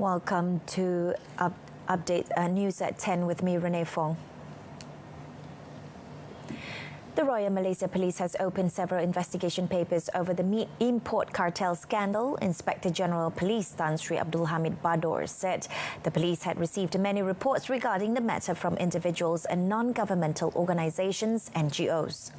Welcome to Update News at 10 with me, Renee Fong. The Royal Malaysia Police has opened several investigation papers over the meat import cartel scandal. Inspector General Police Tan Sri Abdul Hamid Badur said the police had received many reports regarding the matter from individuals and non-governmental organisations, NGOs.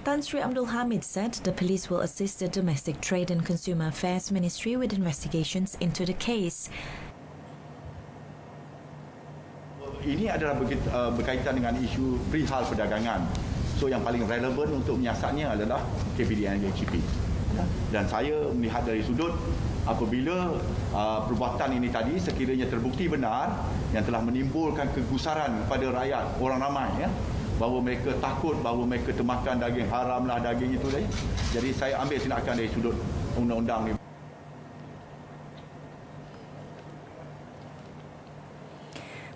Tan Sri Abdul Hamid said the police will assist the Domestic Trade and Consumer Affairs Ministry with investigations into the case. Ini adalah berkaitan dengan isu perihal perdagangan. So yang paling relevan untuk menyiasatnya adalah KPDN dan GP. Dan saya melihat dari sudut apabila perbuatan ini tadi sekiranya terbukti benar yang telah menimbulkan kegusaran kepada rakyat, orang ramai ya, bahawa mereka takut, bahawa mereka termakan daging haram lah, daging itu tadi. Jadi saya ambil tindakan dari sudut undang-undang ni.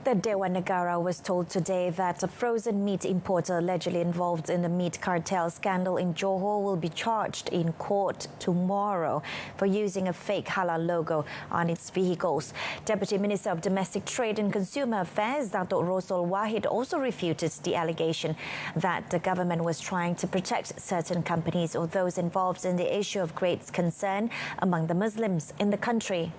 The Dewan Negara was told today that a frozen meat importer allegedly involved in the meat cartel scandal in Johor will be charged in court tomorrow for using a fake halal logo on its vehicles. Deputy Minister of Domestic Trade and Consumer Affairs, Datuk Rosul Wahid, also refuted the allegation that the government was trying to protect certain companies or those involved in the issue of great concern among the Muslims in the country.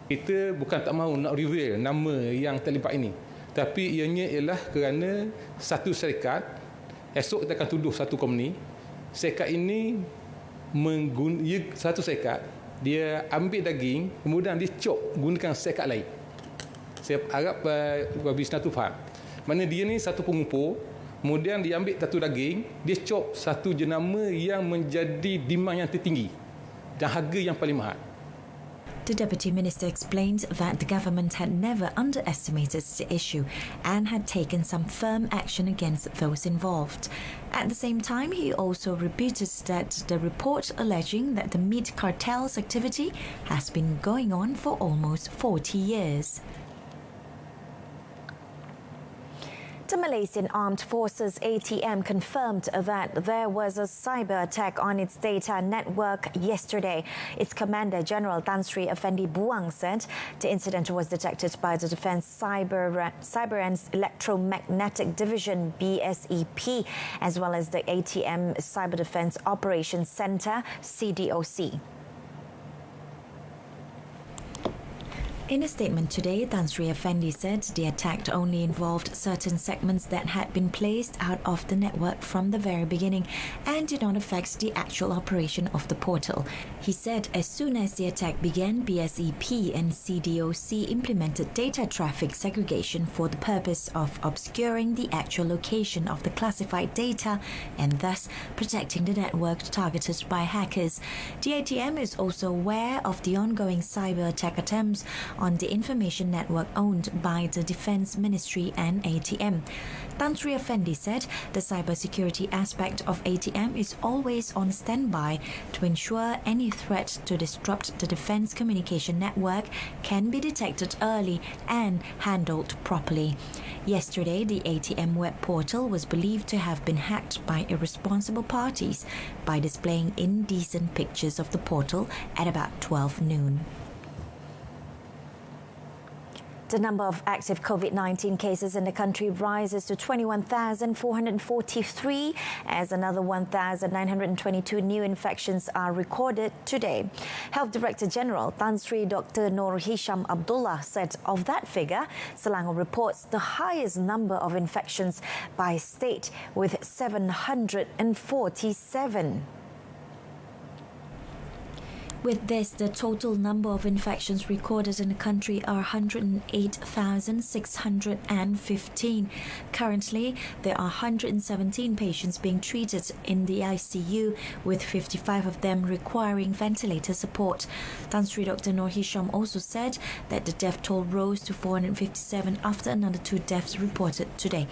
Kita bukan tak mahu nak reveal nama yang terlibat ini. Tapi ianya ialah kerana satu syarikat, esok kita akan tuduh satu company, syarikat ini satu syarikat, dia ambil daging, kemudian dia chop gunakan syarikat lain. Saya harap Bisna tu faham. Mana dia ni satu pengumpul, kemudian dia ambil satu daging, dia chop satu jenama yang menjadi demand yang tertinggi dan harga yang paling mahal. The Deputy Minister explained that the government had never underestimated the issue and had taken some firm action against those involved. At the same time, he also repeated that the report alleging that the meat cartel's activity has been going on for almost 40 years. The Malaysian Armed Forces ATM confirmed that there was a cyber attack on its data network yesterday. Its Commander General Tan Sri Effendi Buang said the incident was detected by the Defence Cyber and Electromagnetic Division BSEP as well as the ATM Cyber Defence Operations Centre CDOC. In a statement today, Tan Sri Effendi said the attack only involved certain segments that had been placed out of the network from the very beginning and did not affect the actual operation of the portal. He said as soon as the attack began, BSEP and CDOC implemented data traffic segregation for the purpose of obscuring the actual location of the classified data and thus protecting the network targeted by hackers. The ATM is also aware of the ongoing cyber attack attempts on the information network owned by the Defence Ministry and ATM. Tan Sri Effendi said the cybersecurity aspect of ATM is always on standby to ensure any threat to disrupt the defence communication network can be detected early and handled properly. Yesterday, the ATM web portal was believed to have been hacked by irresponsible parties by displaying indecent pictures of the portal at about 12 noon. The number of active COVID-19 cases in the country rises to 21,443 as another 1,922 new infections are recorded today. Health Director General Tan Sri Dr. Noor Hisham Abdullah said of that figure, Selangor reports the highest number of infections by state with 747. With this, the total number of infections recorded in the country are 108,615. Currently, there are 117 patients being treated in the ICU, with 55 of them requiring ventilator support. Tan Sri Dr. Noor Hisham also said that the death toll rose to 457 after another 2 deaths reported today.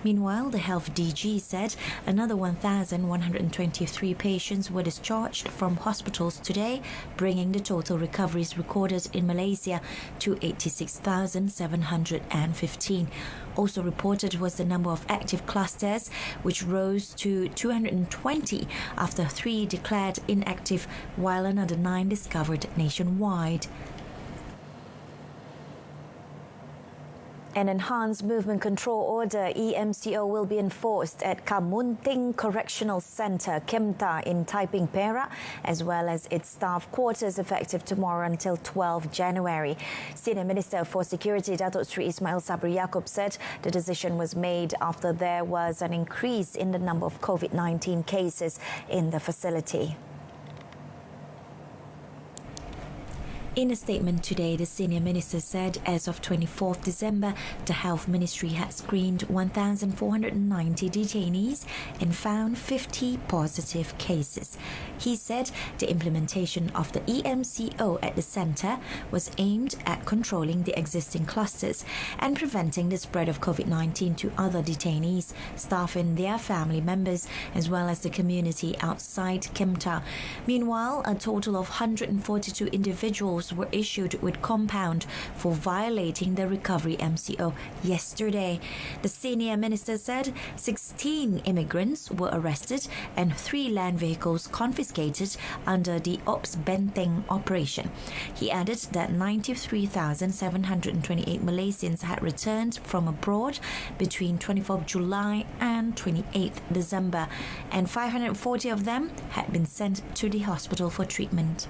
Meanwhile, the Health DG said another 1,123 patients were discharged from hospitals today, bringing the total recoveries recorded in Malaysia to 86,715. Also reported was the number of active clusters, which rose to 220 after 3 declared inactive, while another 9 discovered nationwide. An enhanced movement control order (EMCO) will be enforced at Kamunting Correctional Centre, Kemta in Taiping, Perak, as well as its staff quarters effective tomorrow until 12 January. Senior Minister for Security Datuk Sri Ismail Sabri Yaakob said the decision was made after there was an increase in the number of COVID-19 cases in the facility. In a statement today, the senior minister said as of 24th December, the Health Ministry had screened 1,490 detainees and found 50 positive cases. He said the implementation of the EMCO at the centre was aimed at controlling the existing clusters and preventing the spread of COVID-19 to other detainees, staff and their family members, as well as the community outside Kemta. Meanwhile, a total of 142 individuals were issued with compound for violating the recovery MCO yesterday. The senior minister said 16 immigrants were arrested and 3 land vehicles confiscated under the Ops Benteng operation. He added that 93,728 Malaysians had returned from abroad between 24th July and 28th December, and 540 of them had been sent to the hospital for treatment.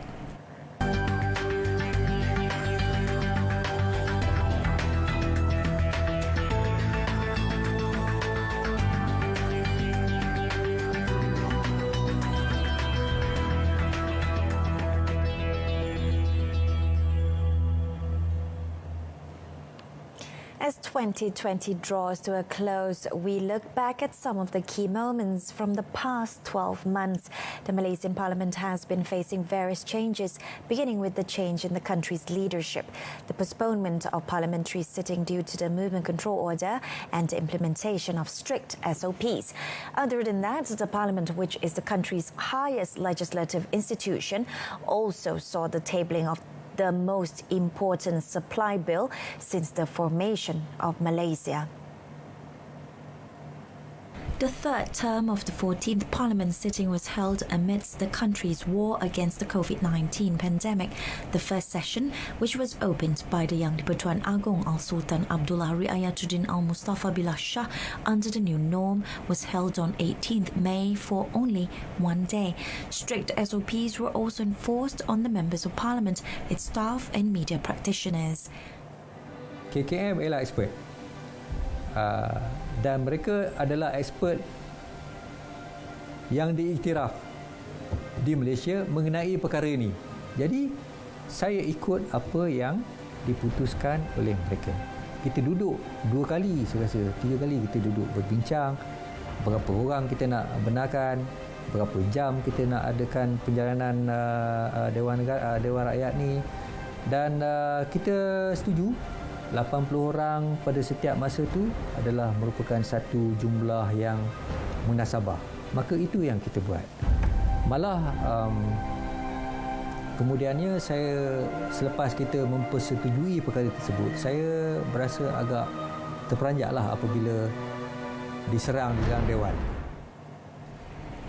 As 2020 draws to a close, we look back at some of the key moments from the past 12 months. The Malaysian Parliament has been facing various changes, beginning with the change in the country's leadership, the postponement of parliamentary sitting due to the movement control order, and the implementation of strict SOPs. Other than that, the Parliament, which is the country's highest legislative institution, also saw the tabling of the most important supply bill since the formation of Malaysia. The third term of the 14th Parliament sitting was held amidst the country's war against the COVID-19 pandemic. The first session, which was opened by the Yang di-Pertuan Agong Al-Sultan Abdullah Riayatuddin Al-Mustafa Billah Shah under the new norm, was held on 18th May for only one day. Strict SOPs were also enforced on the members of Parliament, its staff and media practitioners. KKM ialah expert. Dan mereka adalah expert yang diiktiraf di Malaysia mengenai perkara ini. Jadi, saya ikut apa yang diputuskan oleh mereka. Kita duduk 2 kali, saya rasa 3 kali kita duduk berbincang berapa orang kita nak benarkan, berapa jam kita nak adakan penjalanan Dewan Rakyat ni, dan kita setuju 80 orang pada setiap masa tu adalah merupakan satu jumlah yang munasabah. Maka itu yang kita buat. Malah kemudiannya saya, selepas kita mempersetujui perkara tersebut, saya berasa agak terperanjatlah apabila diserang di dalam Dewan.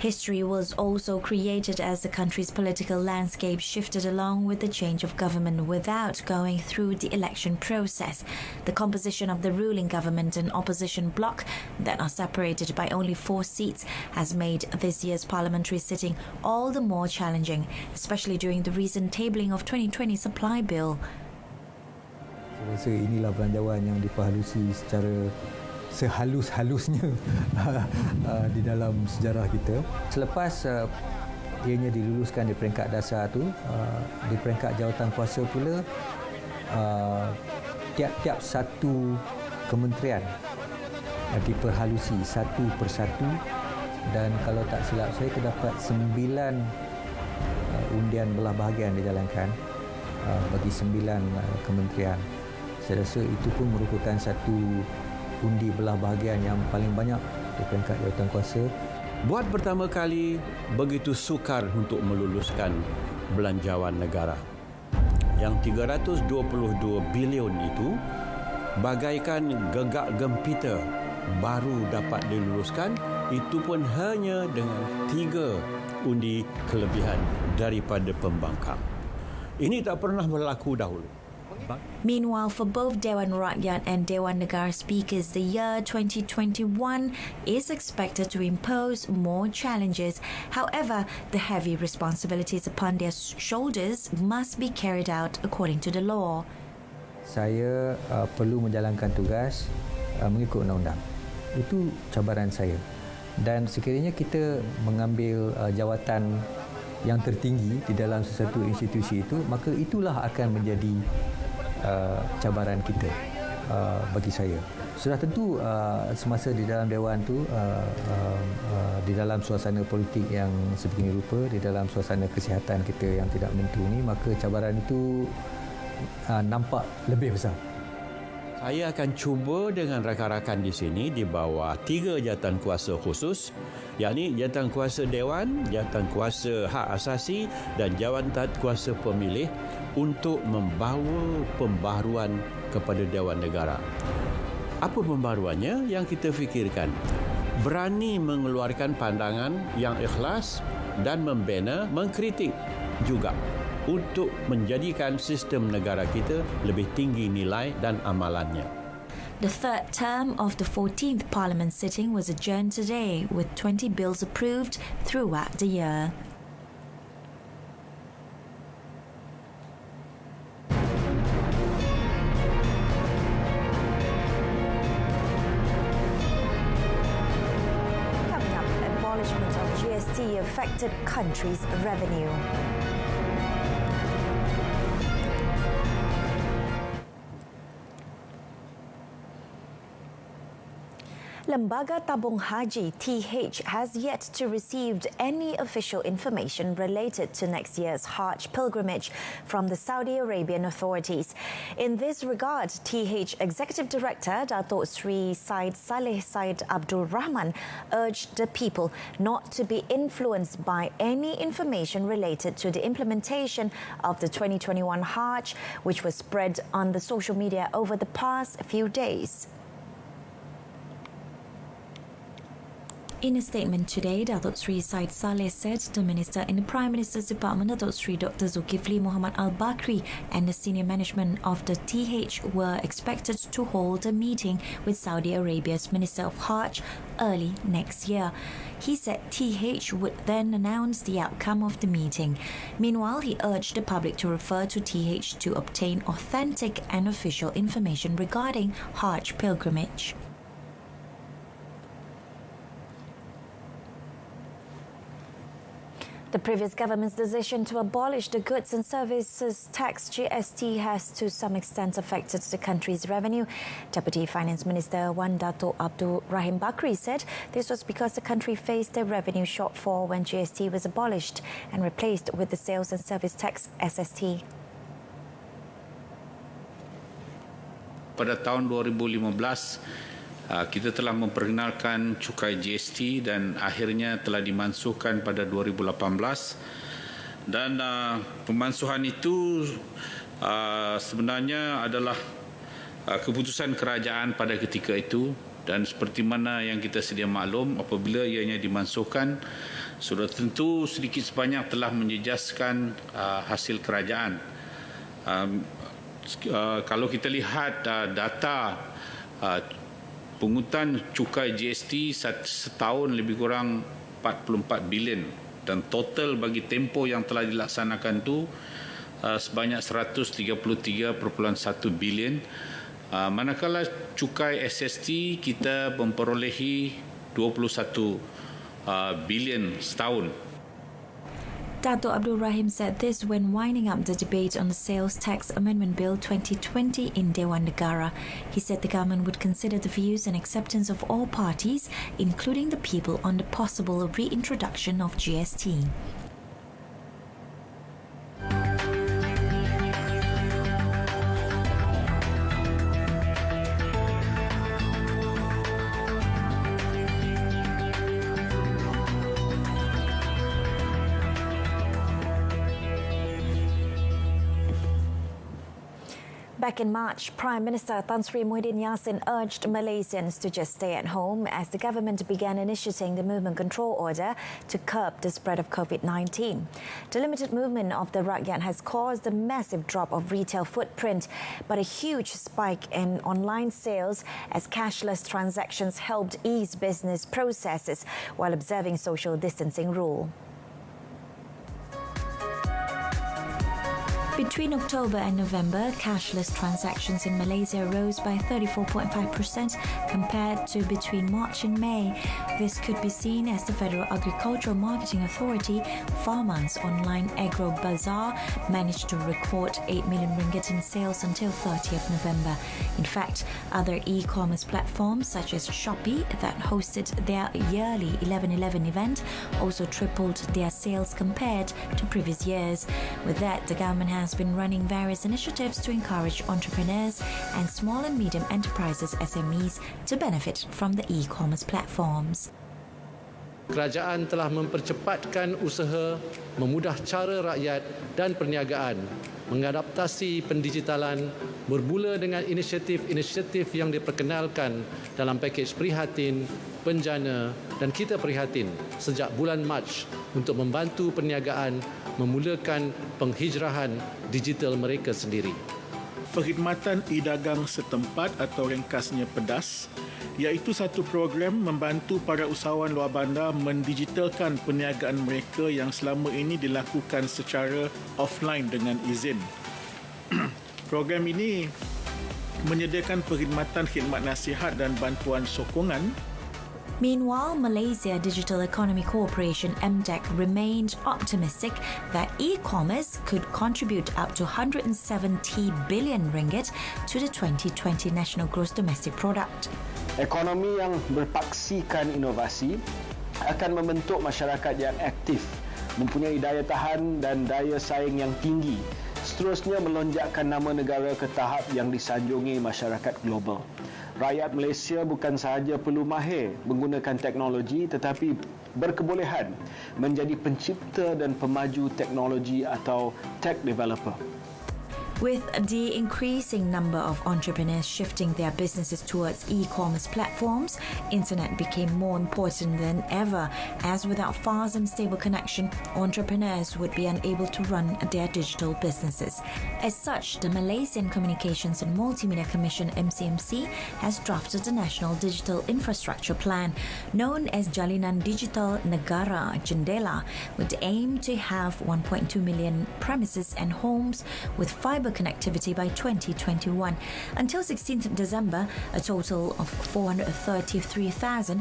History was also created as the country's political landscape shifted along with the change of government without going through the election process. The composition of the ruling government and opposition bloc that are separated by only 4 seats has made this year's parliamentary sitting all the more challenging, especially during the recent tabling of 2020 supply bill. Saya rasa inilah belanjawan yang diperhalusi secara sehalus-halusnya di dalam sejarah kita. Selepas ianya diluluskan di peringkat dasar tu, di peringkat jawatan kuasa pula, tiap-tiap satu kementerian diperhalusi satu persatu, dan kalau tak silap saya terdapat 9 undian belah bahagian dijalankan bagi 9 kementerian. Saya rasa itu pun merupakan satu undi belah bahagian yang paling banyak di peringkat jawatan kuasa. Buat pertama kali begitu sukar untuk meluluskan belanjawan negara. Yang 322 bilion itu bagaikan gegak gempita baru dapat diluluskan, itu pun hanya dengan 3 undi kelebihan daripada pembangkang. Ini tak pernah berlaku dahulu. Meanwhile, for both Dewan Rakyat and Dewan Negara speakers, the year 2021 is expected to impose more challenges. However, the heavy responsibilities upon their shoulders must be carried out according to the law. Saya perlu menjalankan tugas mengikut undang-undang. Itu cabaran saya. Dan sekiranya kita mengambil jawatan yang tertinggi di dalam sesuatu institusi itu, maka itulah akan menjadi cabaran kita bagi saya. Sudah tentu semasa di dalam Dewan tu, di dalam suasana politik yang sebegini rupa, di dalam suasana kesihatan kita yang tidak menentu ni, maka cabaran itu nampak lebih besar. Saya akan cuba dengan rakan-rakan di sini di bawah 3 jawatan kuasa khusus, yakni jawatan kuasa Dewan, jawatan kuasa hak asasi dan jawatan kuasa pemilih, untuk membawa pembaharuan kepada Dewan Negara. Apa pembaharuannya yang kita fikirkan? Berani mengeluarkan pandangan yang ikhlas dan membina, mengkritik juga, untuk menjadikan sistem negara kita lebih tinggi nilai dan amalannya. The third term of the 14th Parliament sitting was adjourned today, with 20 bills approved throughout the year. Coming up, abolishment of GST affected country's revenue. Lembaga Tabung Haji (TH) has yet to receive any official information related to next year's Hajj pilgrimage from the Saudi Arabian authorities. In this regard, TH Executive Director Datuk Sri Said Saleh Said Abdul Rahman urged the people not to be influenced by any information related to the implementation of the 2021 Hajj, which was spread on the social media over the past few days. In a statement today, Datuk Sri Said Saleh said the Minister in the Prime Minister's Department, Datuk Sri Dr. Zulkifli Muhammad Al-Bakri, and the senior management of the TH were expected to hold a meeting with Saudi Arabia's Minister of Hajj early next year. He said TH would then announce the outcome of the meeting. Meanwhile, he urged the public to refer to TH to obtain authentic and official information regarding Hajj pilgrimage. The previous government's decision to abolish the Goods and Services Tax (GST) has to some extent affected the country's revenue. Deputy Finance Minister Wan Dato' Abdul Rahim Bakri said this was because the country faced a revenue shortfall when GST was abolished and replaced with the Sales and Service Tax (SST). Pada tahun 2015, kita telah memperkenalkan cukai GST dan akhirnya telah dimansuhkan pada 2018, dan pemansuhan itu sebenarnya adalah keputusan kerajaan pada ketika itu, dan seperti mana yang kita sedia maklum, apabila ianya dimansuhkan, sudah tentu sedikit sebanyak telah menjejaskan hasil kerajaan. Kalau kita lihat data pungutan cukai GST setahun lebih kurang 44 bilion, dan total bagi tempoh yang telah dilaksanakan itu sebanyak 133.1 bilion. Manakala cukai SST kita memperolehi 21 bilion setahun. Dato' Abdul Rahim said this when winding up the debate on the Sales Tax Amendment Bill 2020 in Dewan Negara. He said the government would consider the views and acceptance of all parties, including the people, on the possible reintroduction of GST. Back in March, Prime Minister Tan Sri Muhyiddin Yassin urged Malaysians to just stay at home as the government began initiating the movement control order to curb the spread of COVID-19. The limited movement of the Rakyat has caused a massive drop of retail footprint, but a huge spike in online sales as cashless transactions helped ease business processes while observing social distancing rule. Between October and November, cashless transactions in Malaysia rose by 34.5% compared to between March and May. This could be seen as the Federal Agricultural Marketing Authority, Farmers Online Agro Bazaar, managed to record 8 million ringgit in sales until 30th November. In fact, other e-commerce platforms such as Shopee that hosted their yearly 11/11 event also tripled their sales compared to previous years. With that, the government has been running various initiatives to encourage entrepreneurs and small and medium enterprises SMEs to benefit from the e-commerce platforms. Kerajaan telah mempercepatkan usaha, memudah cara rakyat dan perniagaan, mengadaptasi pendigitalan bermula dengan inisiatif-inisiatif yang diperkenalkan dalam pakej prihatin, penjana dan kita prihatin sejak bulan Mac untuk membantu perniagaan memulakan penghijrahan digital mereka sendiri. Perkhidmatan e-dagang setempat atau ringkasnya PEDAS iaitu satu program membantu para usahawan luar bandar mendigitalkan perniagaan mereka yang selama ini dilakukan secara offline dengan izin. Program ini menyediakan perkhidmatan khidmat nasihat dan bantuan sokongan. Meanwhile, Malaysia Digital Economy Corporation MDEC remained optimistic that e-commerce could contribute up to 170 billion ringgit to the 2020 National Gross Domestic Product. Ekonomi yang berpaksikan inovasi akan membentuk masyarakat yang aktif, mempunyai daya tahan dan daya saing yang tinggi, seterusnya melonjakkan nama negara ke tahap yang disanjungi masyarakat global. Rakyat Malaysia bukan sahaja perlu mahir menggunakan teknologi tetapi berkebolehan menjadi pencipta dan pemaju teknologi atau tech developer. With the increasing number of entrepreneurs shifting their businesses towards e-commerce platforms, internet became more important than ever, as without fast and stable connection, entrepreneurs would be unable to run their digital businesses. As such, the Malaysian Communications and Multimedia Commission MCMC has drafted the National Digital Infrastructure Plan, known as Jalinan Digital Negara Jendela, with the aim to have 1.2 million premises and homes with fibre connectivity by 2021. Until 16th December, a total of 433,477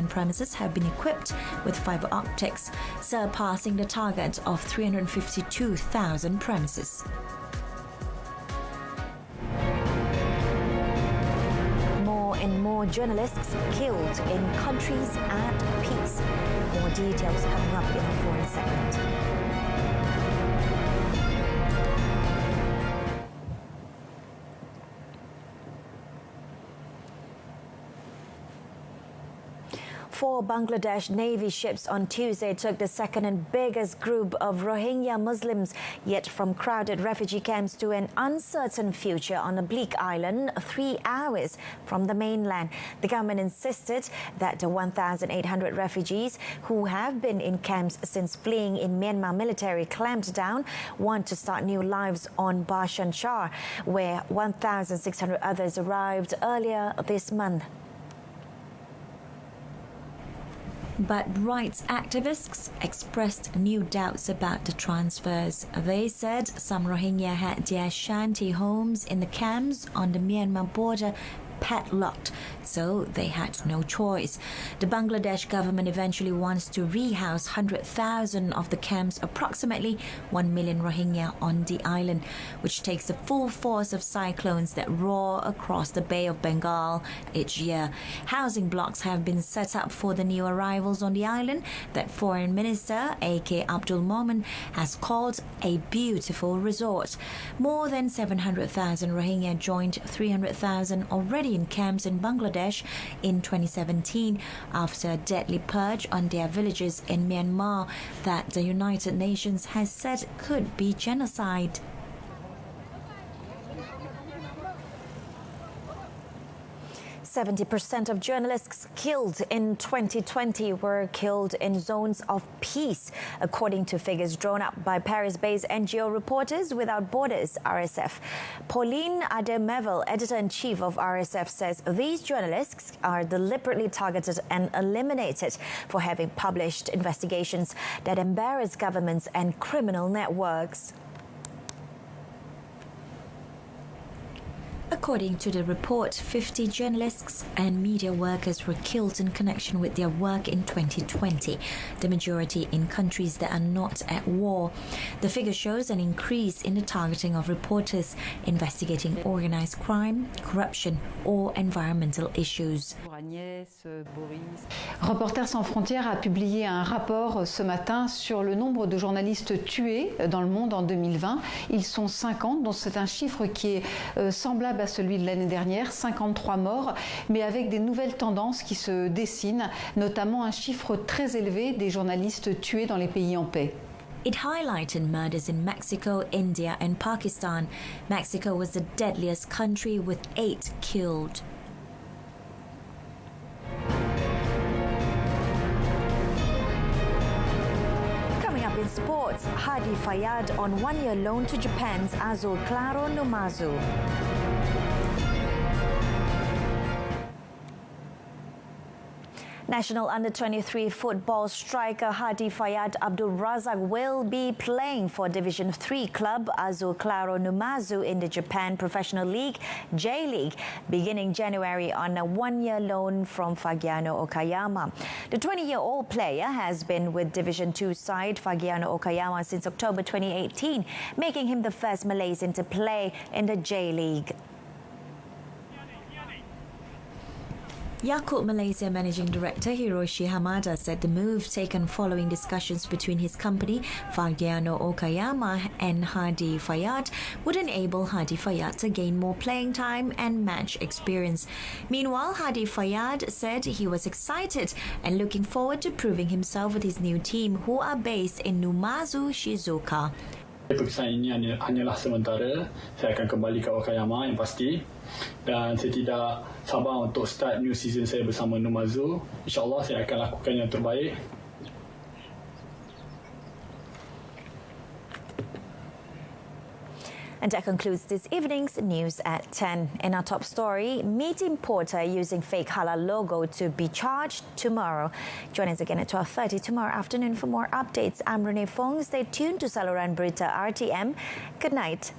premises have been equipped with fibre optics, surpassing the target of 352,000 premises. More and more journalists killed in countries at peace. More details coming up in the foreign segment. Four Bangladesh Navy ships on Tuesday took the second and biggest group of Rohingya Muslims yet from crowded refugee camps to an uncertain future on a bleak island 3 hours from the mainland. The government insisted that the 1,800 refugees who have been in camps since fleeing in Myanmar military clamped down want to start new lives on Bhashan Char, where 1,600 others arrived earlier this month. But rights activists expressed new doubts about the transfers. They said some Rohingya had their shanty homes in the camps on the Myanmar border padlocked, so they had no choice. The Bangladesh government eventually wants to rehouse 100,000 of the camp's approximately 1 million Rohingya on the island, which takes the full force of cyclones that roar across the Bay of Bengal each year. Housing blocks have been set up for the new arrivals on the island that Foreign Minister A.K. Abdul Momen has called a beautiful resort. More than 700,000 Rohingya joined 300,000 already in camps in Bangladesh in 2017 after a deadly purge on their villages in Myanmar that the United Nations has said could be genocide. 70% of journalists killed in 2020 were killed in zones of peace, according to figures drawn up by Paris-based NGO Reporters Without Borders, RSF. Pauline Ademevel, editor-in-chief of RSF, says these journalists are deliberately targeted and eliminated for having published investigations that embarrass governments and criminal networks. According to the report, 50 journalists and media workers were killed in connection with their work in 2020, the majority in countries that are not at war. The figure shows an increase in the targeting of reporters investigating organized crime, corruption or environmental issues. Reporters sans frontières a publié un rapport ce matin sur le nombre de journalistes tués dans le monde en 2020. Ils sont 50, donc c'est un chiffre qui est semblable à celui de l'année dernière, 53 morts, mais avec des nouvelles tendances qui se dessinent, notamment un chiffre très élevé des journalistes tués dans les pays en paix. It highlighted murders in Mexico, India and Pakistan. Mexico was the deadliest country with 8 killed. Coming up in sports, Hadi Fayad on one-year loan to Japan's Azul Claro Numazu. National Under-23 football striker Hadi Fayad Abdul Razak will be playing for Division 3 club Azul Claro Numazu in the Japan Professional League, J-League, beginning January on a one-year loan from Fagiano Okayama. The 20-year-old player has been with Division 2 side Fagiano Okayama since October 2018, making him the first Malaysian to play in the J-League. Yakult Malaysia Managing Director Hiroshi Hamada said the move taken following discussions between his company, Fagiano Okayama, and Hadi Fayad would enable Hadi Fayad to gain more playing time and match experience. Meanwhile, Hadi Fayad said he was excited and looking forward to proving himself with his new team, who are based in Numazu, Shizuoka. Perpisahan ini hanyalah sementara. Saya akan kembali ke Okayama yang pasti, dan saya tidak sabar untuk start new season saya bersama Numazu. InsyaAllah saya akan lakukan yang terbaik. And that concludes this evening's news at 10. In our top story, meat importer using fake halal logo to be charged tomorrow. Join us again at 12:30 tomorrow afternoon for more updates. I'm Renee Fong. Stay tuned to Saluran Berita RTM. Good night.